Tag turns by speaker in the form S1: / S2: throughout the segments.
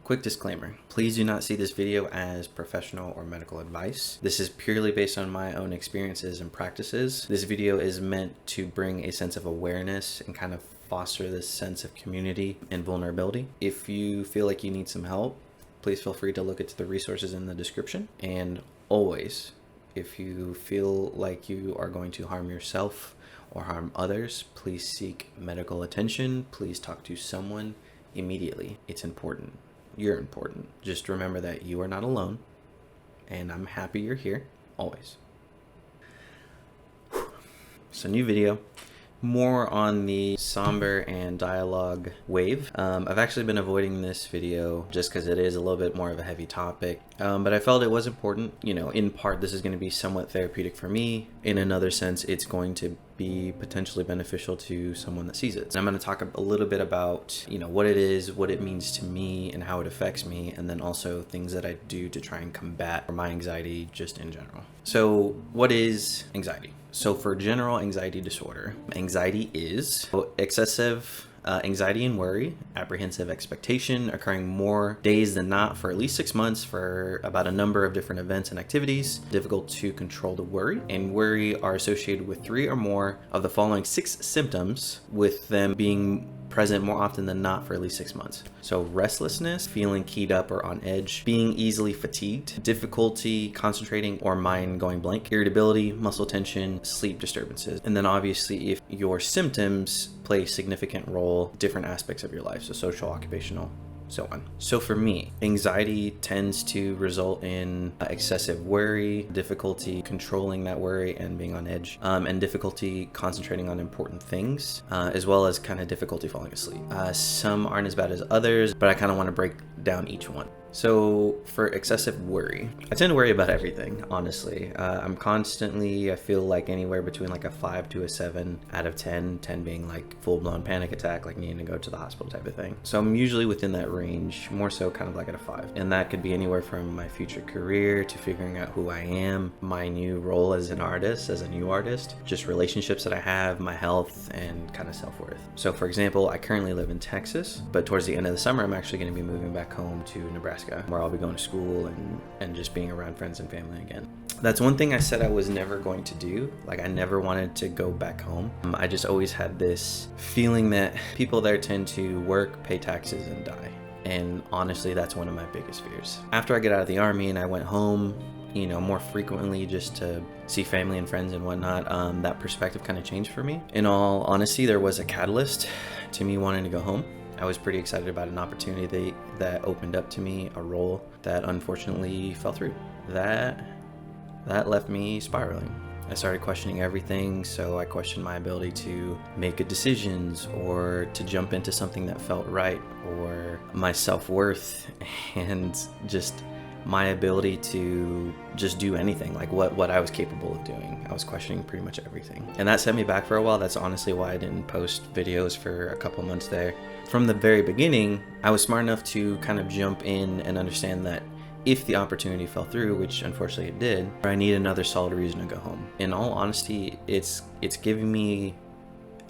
S1: Quick disclaimer, please do not see this video as professional or medical advice. This is purely based on my own experiences and practices. This video is meant to bring a sense of awareness and kind of foster this sense of community and vulnerability. If you feel like you need some help, please feel free to look into the resources in the description. And always, if you feel like you are going to harm yourself or harm others, please seek medical attention. Please talk to someone immediately. It's important. You're important. Just remember that you are not alone, and I'm happy you're here, always. So, new video, more on the somber and dialogue wave. I've actually been avoiding this video just because it is a little bit more of a heavy topic, but I felt it was important. You know, in part, this is going to be somewhat therapeutic for me. In another sense, it's going to be potentially beneficial to someone that sees it. And I'm going to talk a little bit about, you know, what it is, what it means to me, and how it affects me, and then also things that I do to try and combat my anxiety just in general. So, what is anxiety? So for general anxiety disorder, anxiety is excessive anxiety and worry, apprehensive expectation occurring more days than not for at least 6 months for about a number of different events and activities, difficult to control the worry, and worry are associated with 3 or more of the following 6 symptoms, with them being present more often than not for at least 6 months. So restlessness, feeling keyed up or on edge, being easily fatigued, difficulty concentrating or mind going blank, irritability, muscle tension, sleep disturbances. And then obviously if your symptoms play a significant role, different aspects of your life, so social, occupational, so on. So for me, anxiety tends to result in excessive worry, difficulty controlling that worry and being on edge, and difficulty concentrating on important things, as well as kind of difficulty falling asleep. Some aren't as bad as others, but I kind of want to break down each one. So for excessive worry, I tend to worry about everything, honestly. I'm constantly, I feel like anywhere between like a 5 to a 7 out of 10, 10 being like full-blown panic attack, like needing to go to the hospital type of thing. So I'm usually within that range, more so kind of like at a 5. And that could be anywhere from my future career to figuring out who I am, my new role as an artist, as a new artist, just relationships that I have, my health, and kind of self-worth. So for example, I currently live in Texas, but towards the end of the summer, I'm actually going to be moving back home to Nebraska, where I'll be going to school and just being around friends and family again. That's one thing I said I was never going to do. Like, I never wanted to go back home. I just always had this feeling that people there tend to work, pay taxes, and die. And honestly, that's one of my biggest fears. After I get out of the Army and I went home, you know, more frequently just to see family and friends and whatnot, that perspective kind of changed for me. In all honesty, there was a catalyst to me wanting to go home. I was pretty excited about an opportunity that opened up to me, a role that unfortunately fell through. That left me spiraling. I started questioning everything, so I questioned my ability to make good decisions or to jump into something that felt right, or my self-worth and just my ability to just do anything, like what I was capable of doing. I was questioning pretty much everything. And that set me back for a while. That's honestly why I didn't post videos for a couple months there. From the very beginning, I was smart enough to kind of jump in and understand that if the opportunity fell through, which unfortunately it did, I need another solid reason to go home. In all honesty, it's giving me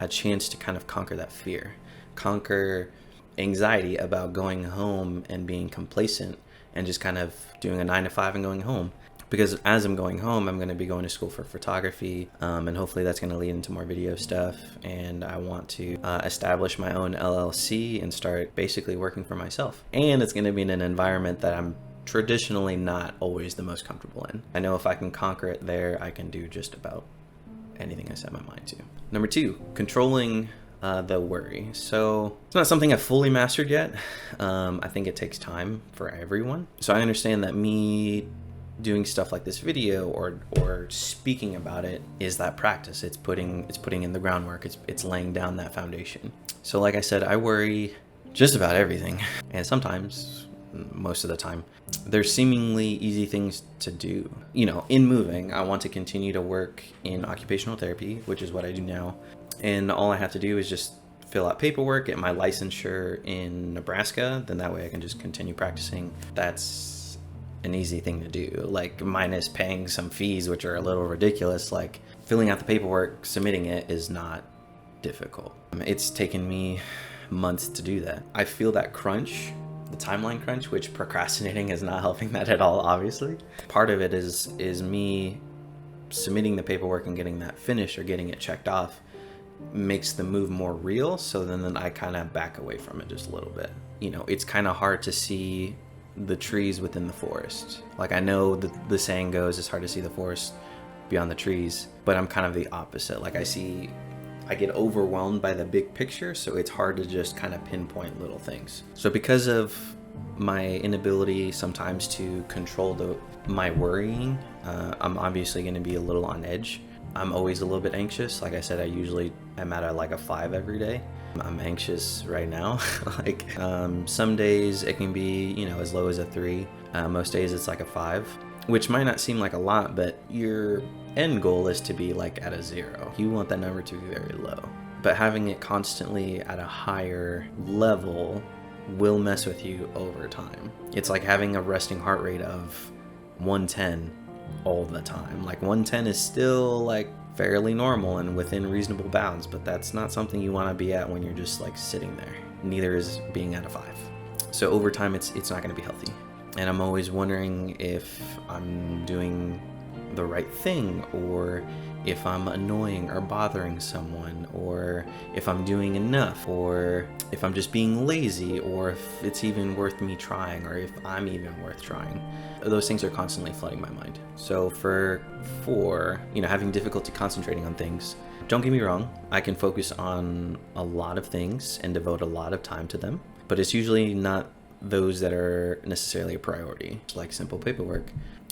S1: a chance to kind of conquer that fear, conquer anxiety about going home and being complacent and just kind of doing a 9 to 5 and going home. Because as I'm going home, I'm going to be going to school for photography, and hopefully that's going to lead into more video stuff. And I want to establish my own LLC and start basically working for myself. And it's going to be in an environment that I'm traditionally not always the most comfortable in. I know if I can conquer it there, I can do just about anything I set my mind to. Number 2, controlling the worry. So it's not something I've fully mastered yet. I think it takes time for everyone. So I understand that me doing stuff like this video or speaking about it is that practice. It's putting in the groundwork. It's laying down that foundation. So like I said, I worry just about everything. And sometimes, most of the time, there's seemingly easy things to do. You know, in moving, I want to continue to work in occupational therapy, which is what I do now. And all I have to do is just fill out paperwork, get my licensure in Nebraska, then that way I can just continue practicing. That's an easy thing to do, like minus paying some fees, which are a little ridiculous. Like filling out the paperwork, submitting it is not difficult. It's taken me months to do that. I feel that crunch the timeline crunch, which procrastinating is not helping that at all, obviously. Part of it is me submitting the paperwork and getting that finished or getting it checked off makes the move more real. So then I kind of back away from it just a little bit. You know, it's kind of hard to see the trees within the forest. Like, I know the saying goes, it's hard to see the forest beyond the trees, but I'm kind of the opposite. Like, I get overwhelmed by the big picture, so it's hard to just kind of pinpoint little things. So because of my inability sometimes to control my worrying, I'm obviously going to be a little on edge. I'm always a little bit anxious. Like I said, I'm at like a 5 every day. I'm anxious right now. Like, some days it can be, you know, as low as a 3. Most days it's like a 5, which might not seem like a lot, but your end goal is to be like at a 0. You want that number to be very low, but having it constantly at a higher level will mess with you over time. It's like having a resting heart rate of 110 all the time. Like, 110 is still like fairly normal and within reasonable bounds, but that's not something you want to be at when you're just like sitting there. Neither is being at a 5. So over time it's not going to be healthy. And I'm always wondering if I'm doing the right thing, or if I'm annoying or bothering someone, or if I'm doing enough, or if I'm just being lazy, or if it's even worth me trying, or if I'm even worth trying. Those things are constantly flooding my mind. So for you know, having difficulty concentrating on things, don't get me wrong, I can focus on a lot of things and devote a lot of time to them, but it's usually not those that are necessarily a priority. Like simple paperwork,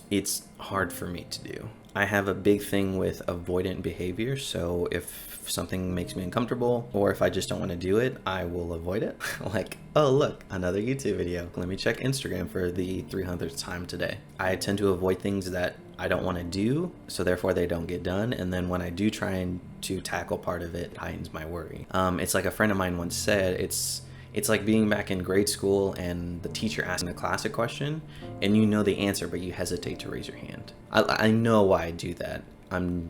S1: it's hard for me to do. I have a big thing with avoidant behavior, so if something makes me uncomfortable, or if I just don't want to do it, I will avoid it. Like, oh look, another YouTube video. Let me check Instagram for the 300th time today. I tend to avoid things that I don't want to do, so therefore they don't get done, and then when I do try to tackle part of it heightens my worry. It's like a friend of mine once said, it's like being back in grade school and the teacher asking a classic question and you know the answer, but you hesitate to raise your hand. I know why I do that. I'm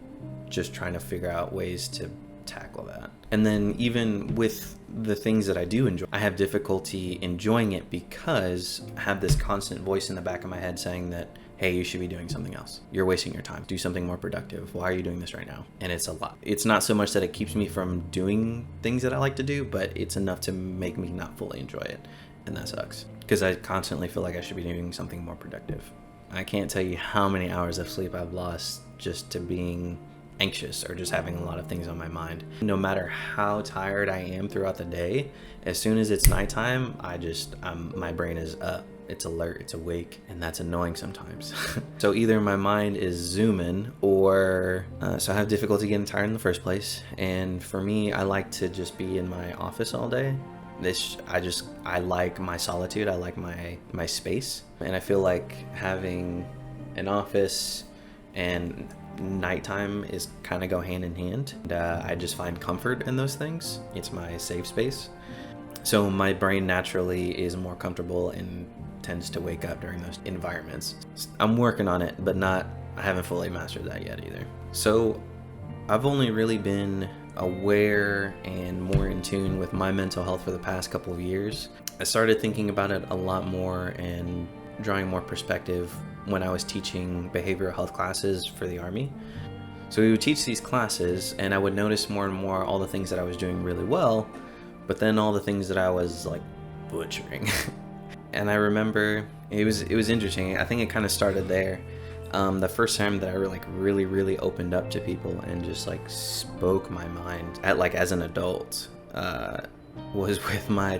S1: just trying to figure out ways to tackle that. And then even with the things that I do enjoy, I have difficulty enjoying it because I have this constant voice in the back of my head saying that, hey, you should be doing something else. You're wasting your time. Do something more productive. Why are you doing this right now? And it's a lot. It's not so much that it keeps me from doing things that I like to do, but it's enough to make me not fully enjoy it. And that sucks because I constantly feel like I should be doing something more productive. I can't tell you how many hours of sleep I've lost just to being anxious or just having a lot of things on my mind. No matter how tired I am throughout the day, as soon as it's nighttime, my brain is up. It's alert, it's awake, and that's annoying sometimes. So either my mind is zooming or so I have difficulty getting tired in the first place. And for me, I like to just be in my office all day. I like my solitude. I like my space. And I feel like having an office and nighttime is kind of go hand in hand. And I just find comfort in those things. It's my safe space. So my brain naturally is more comfortable and tends to wake up during those environments. I'm working on it, but I haven't fully mastered that yet either. So I've only really been aware and more in tune with my mental health for the past couple of years. I started thinking about it a lot more and drawing more perspective when I was teaching behavioral health classes for the Army. So we would teach these classes and I would notice more and more all the things that I was doing really well, but then all the things that I was like butchering. And I remember it was interesting. I think it kind of started there. The first time that I really opened up to people and just like spoke my mind as an adult was with my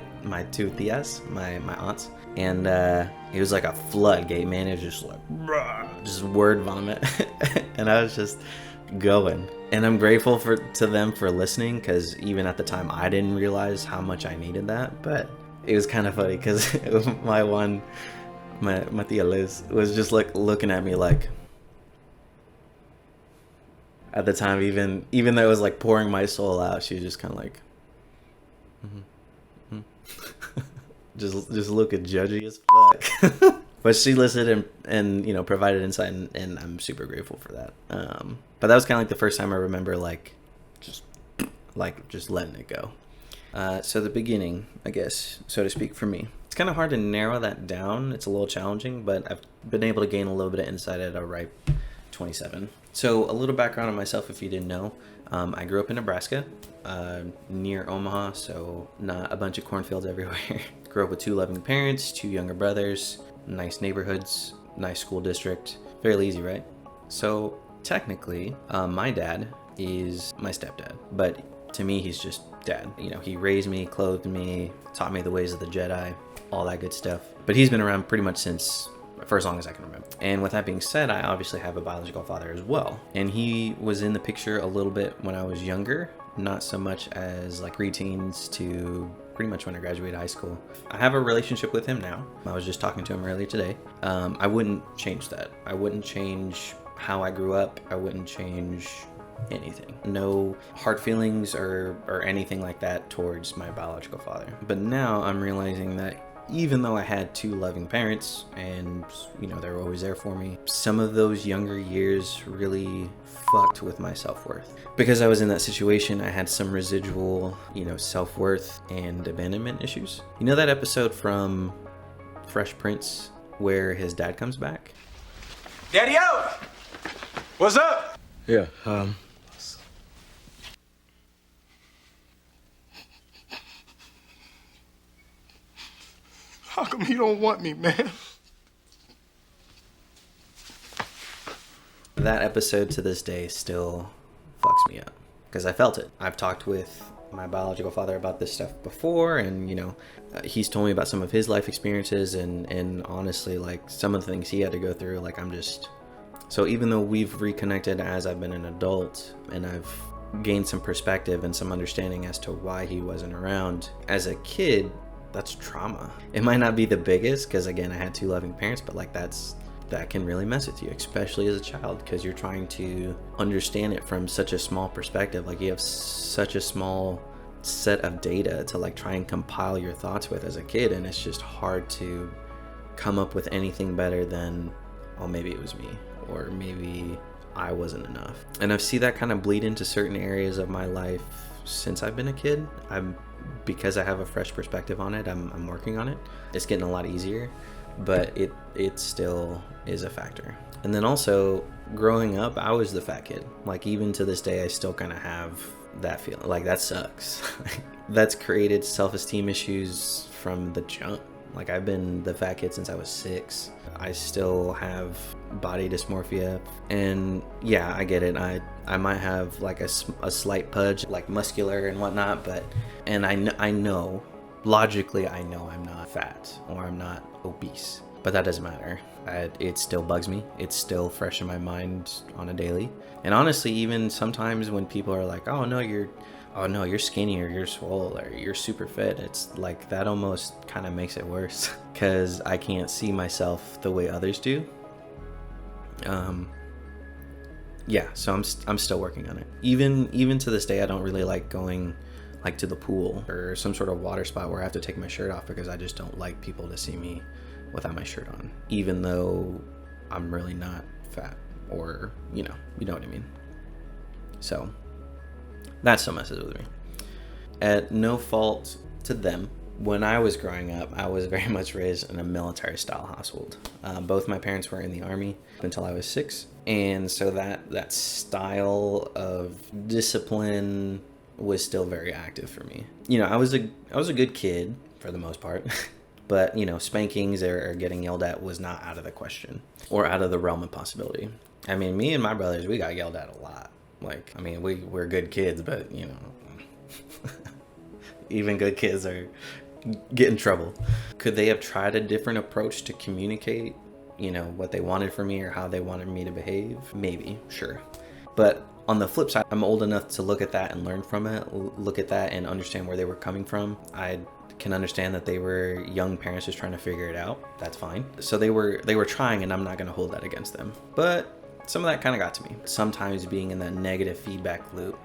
S1: two tias, my aunts. And it was like a floodgate, man. It was just like just word vomit. And I was just going. And I'm grateful to them for listening, because even at the time I didn't realize how much I needed that. But it was kind of funny because my tia Liz was just like looking at me like, at the time, even though it was like pouring my soul out, she was just kind of like, just looking judgy as fuck. But she listened and provided insight, and I'm super grateful for that. But that was kind of like the first time I remember just letting it go. So the beginning, I guess, so to speak, for me, It's kind of hard to narrow that down. It's a little challenging, but I've been able to gain a little bit of insight at a ripe 27. So a little background on myself, if you didn't know. I grew up in Nebraska, near Omaha, so not a bunch of cornfields everywhere. Grew up with 2 loving parents, 2 younger brothers, nice neighborhoods, nice school district. Fairly easy, right? So technically, my dad is my stepdad, but to me, he's just dad. You know, he raised me, clothed me, taught me the ways of the Jedi, all that good stuff. But he's been around pretty much for as long as I can remember. And with that being said, I obviously have a biological father as well. And he was in the picture a little bit when I was younger, not so much as like preteens to pretty much when I graduated high school. I have a relationship with him now. I was just talking to him earlier today. I wouldn't change that. I wouldn't change how I grew up. I wouldn't change anything. No hard feelings or anything like that towards my biological father. But now I'm realizing that even though I had 2 loving parents and, you know, they were always there for me, some of those younger years really fucked with my self-worth. Because I was in that situation, I had some residual, you know, self-worth and abandonment issues. You know that episode from Fresh Prince where his dad comes back?
S2: Daddy-o! What's up?
S3: Yeah,
S2: How come you don't want me, man?
S1: That episode to this day still fucks me up because I felt it. I've talked with my biological father about this stuff before, and you know, he's told me about some of his life experiences, and honestly, like some of the things he had to go through, like so even though we've reconnected as I've been an adult and I've gained some perspective and some understanding as to why he wasn't around as a kid, that's trauma. It might not be the biggest because again, I had 2 loving parents, but like that can really mess with you, especially as a child, because you're trying to understand it from such a small perspective. Like you have such a small set of data to like try and compile your thoughts with as a kid, and it's just hard to come up with anything better than, oh, maybe it was me, or maybe I wasn't enough. And I've seen that kind of bleed into certain areas of my life since I've been a kid. Because I have a fresh perspective on it, I'm working on it. It's getting a lot easier, but it still is a factor. And then also growing up, I was the fat kid. Like even to this day, I still kind of have that feeling. Like that sucks. That's created self-esteem issues from the jump. Like I've been the fat kid since I was 6. I still have body dysmorphia, and yeah, I get it. I might have like a slight pudge, like muscular and whatnot, and I know logically I know I'm not fat or I'm not obese, but that doesn't matter. It still bugs me. It's still fresh in my mind on a daily. And honestly, even sometimes when people are like, oh no, you're skinny, or you're swole, or you're super fit, it's like that almost kind of makes it worse because I can't see myself the way others do. Yeah, so I'm still working on it. Even to this day, I don't really like going like to the pool or some sort of water spot where I have to take my shirt off, because I just don't like people to see me without my shirt on, even though I'm really not fat, or you know what I mean. So that still messes with me. At no fault to them, when I was growing up, I was very much raised in a military style household. Both my parents were in the Army until I was 6. And so that style of discipline was still very active for me. You know, I was a good kid for the most part, but you know, spankings or getting yelled at was not out of the question or out of the realm of possibility. I mean, me and my brothers, we got yelled at a lot. Like, I mean, we're good kids, but you know, even good kids get in trouble. Could they have tried a different approach to communicate, you know, what they wanted from me or how they wanted me to behave? Maybe, sure. But on the flip side, I'm old enough to look at that and learn from it, look at that and understand where they were coming from. I can understand that they were young parents just trying to figure it out. That's fine. So they were trying, and I'm not going to hold that against them. But some of that kind of got to me. Sometimes being in that negative feedback loop,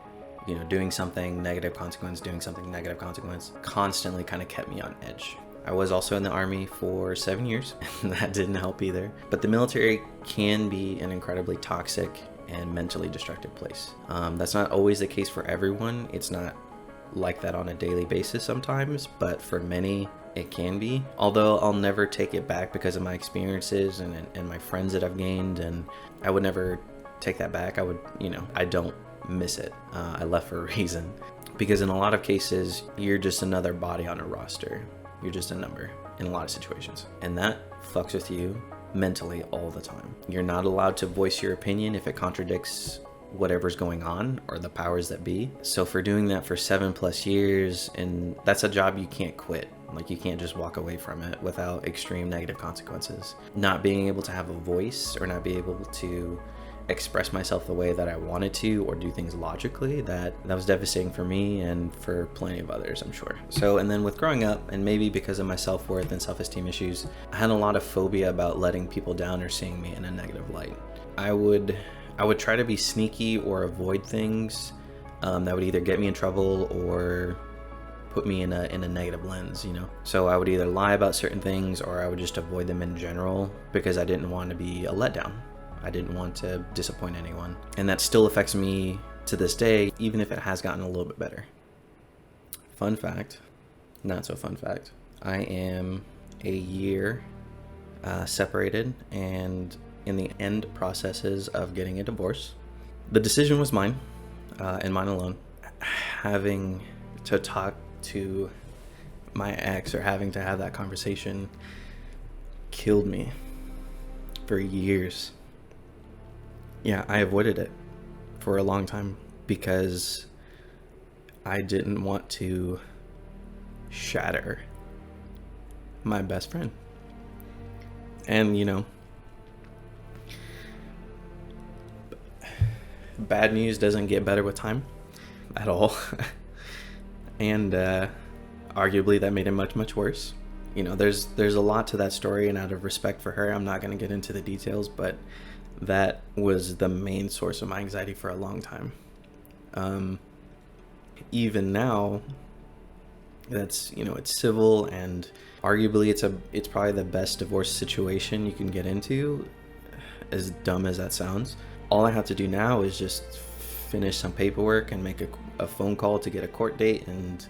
S1: you know, doing something, negative consequence, doing something, negative consequence, constantly kind of kept me on edge. I was also in the Army for 7 years, and that didn't help either. But the military can be an incredibly toxic and mentally destructive place. That's not always the case for everyone. It's not like that on a daily basis sometimes, but for many it can be. Although I'll never take it back because of my experiences and my friends that I've gained, and I would never take that back. I would, I don't miss it. I left for a reason. Because in a lot of cases, you're just another body on a roster. You're just a number in a lot of situations. And that fucks with you mentally all the time. You're not allowed to voice your opinion if it contradicts whatever's going on or the powers that be. So for doing that for 7+ years, and that's a job you can't quit. Like, you can't just walk away from it without extreme negative consequences. Not being able to have a voice or not be able to express myself the way that I wanted to or do things logically, that was devastating for me and for plenty of others, I'm sure. So, and then with growing up, and maybe because of my self-worth and self-esteem issues, I had a lot of phobia about letting people down or seeing me in a negative light. I would try to be sneaky or avoid things that would either get me in trouble or put me in a negative lens, So I would either lie about certain things or I would just avoid them in general because I didn't want to be a letdown. I didn't want to disappoint anyone. And that still affects me to this day, even if it has gotten a little bit better. Fun fact, not so fun fact, I am a year separated and in the end processes of getting a divorce. The decision was mine, and mine alone. Having to talk to my ex or having to have that conversation killed me for years. Yeah, I avoided it for a long time because I didn't want to shatter my best friend. And, bad news doesn't get better with time at all. And arguably that made it much, much worse. There's a lot to that story, and out of respect for her, I'm not going to get into the details, but that was the main source of my anxiety for a long time. Even now, that's, it's civil, and arguably it's probably the best divorce situation you can get into, as dumb as that sounds. All I have to do now is just finish some paperwork and make a phone call to get a court date, and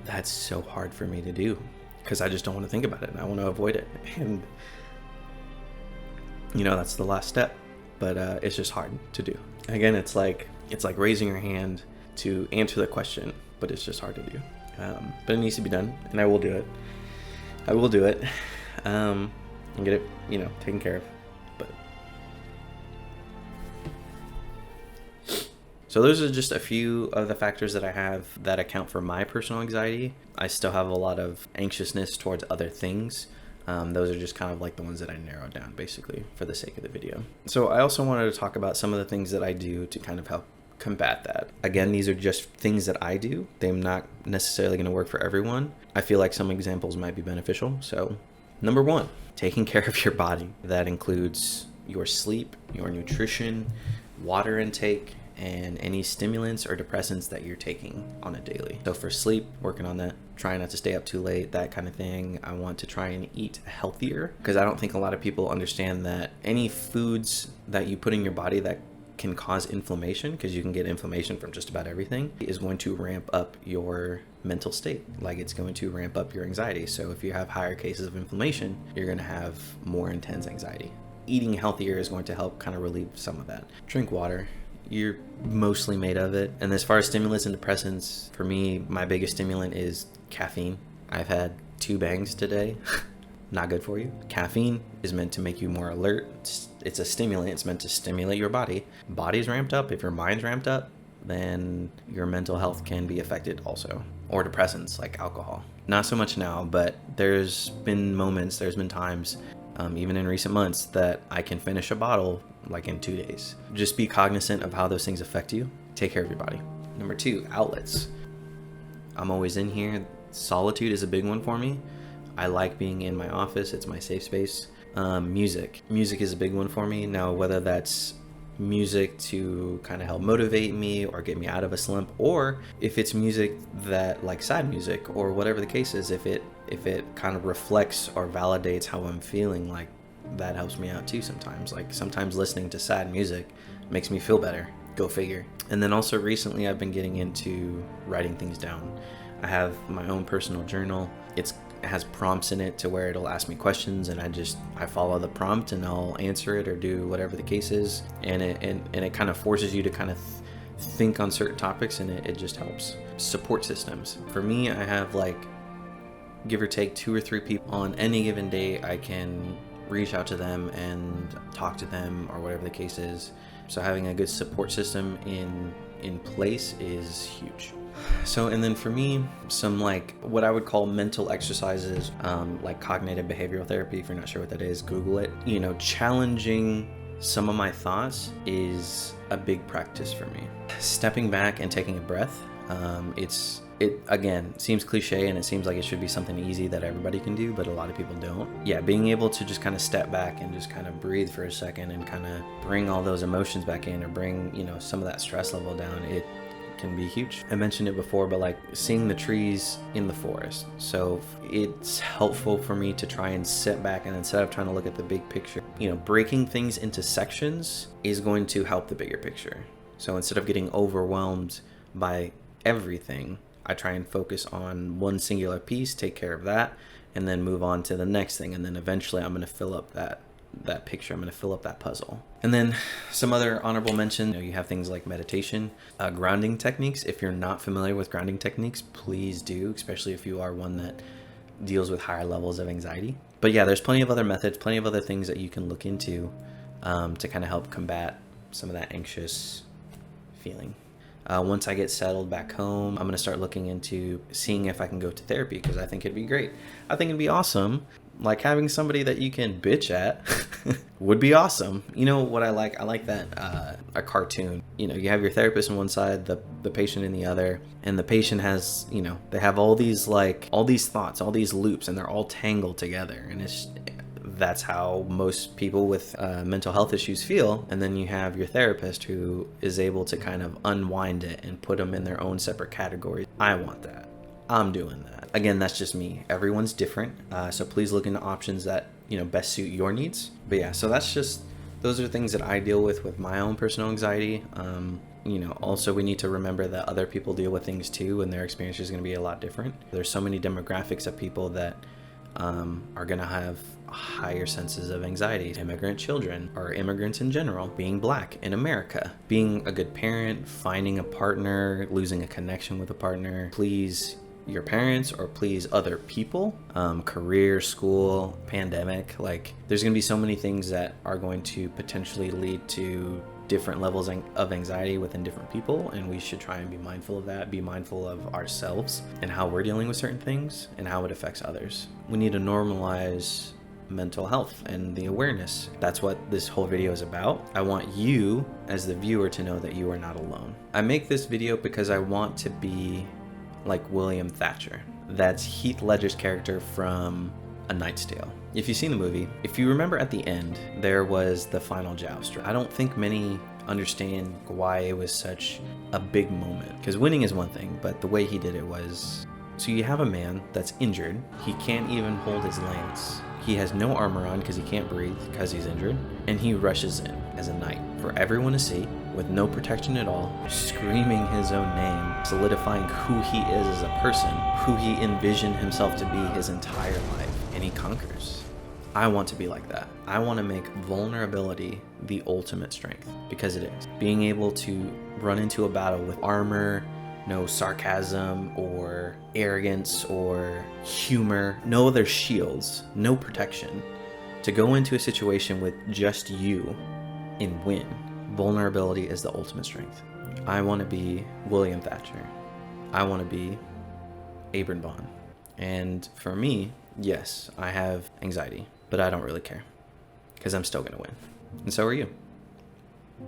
S1: that's so hard for me to do because I just don't want to think about it and I want to avoid it. And that's the last step, but it's just hard to do. Again, it's like raising your hand to answer the question, but it's just hard to do. But it needs to be done, and I will do it. And get it, taken care of. But so those are just a few of the factors that I have that account for my personal anxiety. I still have a lot of anxiousness towards other things. Those are just kind of like the ones that I narrowed down basically for the sake of the video. So I also wanted to talk about some of the things that I do to kind of help combat that. Again, these are just things that I do. They're not necessarily going to work for everyone. I feel like some examples might be beneficial. So number 1, taking care of your body. That includes your sleep, your nutrition, water intake, and any stimulants or depressants that you're taking on a daily. So for sleep, working on that, trying not to stay up too late, that kind of thing. I want to try and eat healthier because I don't think a lot of people understand that any foods that you put in your body that can cause inflammation, because you can get inflammation from just about everything, is going to ramp up your mental state. Like, it's going to ramp up your anxiety. So if you have higher cases of inflammation, you're going to have more intense anxiety. Eating healthier is going to help kind of relieve some of that. Drink water. You're mostly made of it. And as far as stimulants and depressants, for me, my biggest stimulant is caffeine. I've had 2 bangs today. Not good for you. Caffeine is meant to make you more alert. It's a stimulant. It's meant to stimulate your body. Body's ramped up. If your mind's ramped up, then your mental health can be affected also. Or depressants like alcohol. Not so much now, but there's been times, even in recent months, that I can finish a bottle like in 2 days. Just be cognizant of how those things affect you. Take care of your body. Number 2, outlets. I'm always in here. Solitude is a big one for me. I like being in my office. It's my safe space. Music is a big one for me. Now, whether that's music to kind of help motivate me or get me out of a slump, or if it's music that, like sad music or whatever the case is, if it kind of reflects or validates how I'm feeling, like that helps me out too sometimes. Like sometimes listening to sad music makes me feel better. Go figure. And then also recently I've been getting into writing things down. I have my own personal journal. It has prompts in it to where it'll ask me questions, and I follow the prompt and I'll answer it or do whatever the case is. And it kind of forces you to kind of think on certain topics, and it just helps. Support systems. For me, I have like, give or take 2 or 3 people on any given day. I can reach out to them and talk to them or whatever the case is. So having a good support system in place is huge. So, and then for me, some like what I would call mental exercises, like cognitive behavioral therapy. If you're not sure what that is, Google it. You know, challenging some of my thoughts is a big practice for me. Stepping back and taking a breath. It again seems cliche, and it seems like it should be something easy that everybody can do, but a lot of people don't. Yeah, being able to just kind of step back and just kind of breathe for a second and kind of bring all those emotions back in, or bring, you know, some of that stress level down, it can be huge. I mentioned it before, but like seeing the trees in the forest. So it's helpful for me to try and sit back, and instead of trying to look at the big picture, you know, breaking things into sections is going to help the bigger picture. So instead of getting overwhelmed by everything, I try and focus on one singular piece, take care of that, and then move on to the next thing. And then eventually I'm going to fill up that picture. I'm going to fill up that puzzle. And then some other honorable mention, you have things like meditation, grounding techniques. If you're not familiar with grounding techniques, please do, especially if you are one that deals with higher levels of anxiety. But yeah, there's plenty of other methods, plenty of other things that you can look into to kind of help combat some of that anxious feeling. Once I get settled back home, I'm going to start looking into seeing if I can go to therapy, because I think it'd be great. I think it'd be awesome. Like having somebody that you can bitch at would be awesome. You know what I like? I like that a cartoon. You know, you have your therapist on one side, the patient in the other, and the patient has, you know, they have all these thoughts, all these loops, and they're all tangled together. And that's how most people with mental health issues feel. And then you have your therapist who is able to kind of unwind it and put them in their own separate categories. I want that. I'm doing that. Again, that's just me. Everyone's different. So please look into options that, you know, best suit your needs. But yeah, so those are things that I deal with my own personal anxiety. You know, also we need to remember that other people deal with things too, and their experience is going to be a lot different. There's so many demographics of people that are going to have higher senses of anxiety. Immigrant children, or immigrants in general, being black in America, being a good parent, finding a partner, losing a connection with a partner, please your parents or please other people, career, school, pandemic. Like there's going to be so many things that are going to potentially lead to different levels of anxiety within different people, and we should try and be mindful of that, be mindful of ourselves and how we're dealing with certain things and how it affects others. We need to normalize mental health and the awareness. That's what this whole video is about. I want you as the viewer to know that you are not alone. I make this video because I want to be like William Thatcher. That's Heath Ledger's character from A Knight's Tale. If you've seen the movie, if you remember at the end, there was the final joust. I don't think many understand why it was such a big moment, because winning is one thing, but the way he did it was, so you have a man that's injured. He can't even hold his lance. He has no armor on because he can't breathe because he's injured, and he rushes in as a knight for everyone to see with no protection at all, screaming his own name, solidifying who he is as a person, who he envisioned himself to be his entire life, and he conquers. I want to be like that. I want to make vulnerability the ultimate strength, because it is. Being able to run into a battle with armor, no sarcasm or arrogance or humor, no other shields, no protection. To go into a situation with just you and win. Vulnerability is the ultimate strength. I want to be William Thatcher. I want to be Abram Bond. And for me, yes, I have anxiety, but I don't really care, because I'm still going to win. And so are you,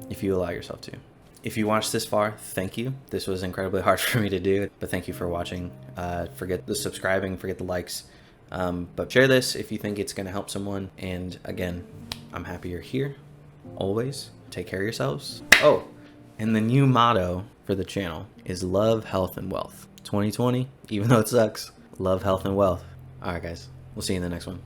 S1: if you allow yourself to. If you watched this far, thank you. This was incredibly hard for me to do, but thank you for watching. Forget the subscribing, forget the likes, but share this if you think it's going to help someone. And again, I'm happy you're here, always. Take care of yourselves. Oh, and the new motto for the channel is love, health, and wealth. 2020, even though it sucks, love, health, and wealth. All right, guys, we'll see you in the next one.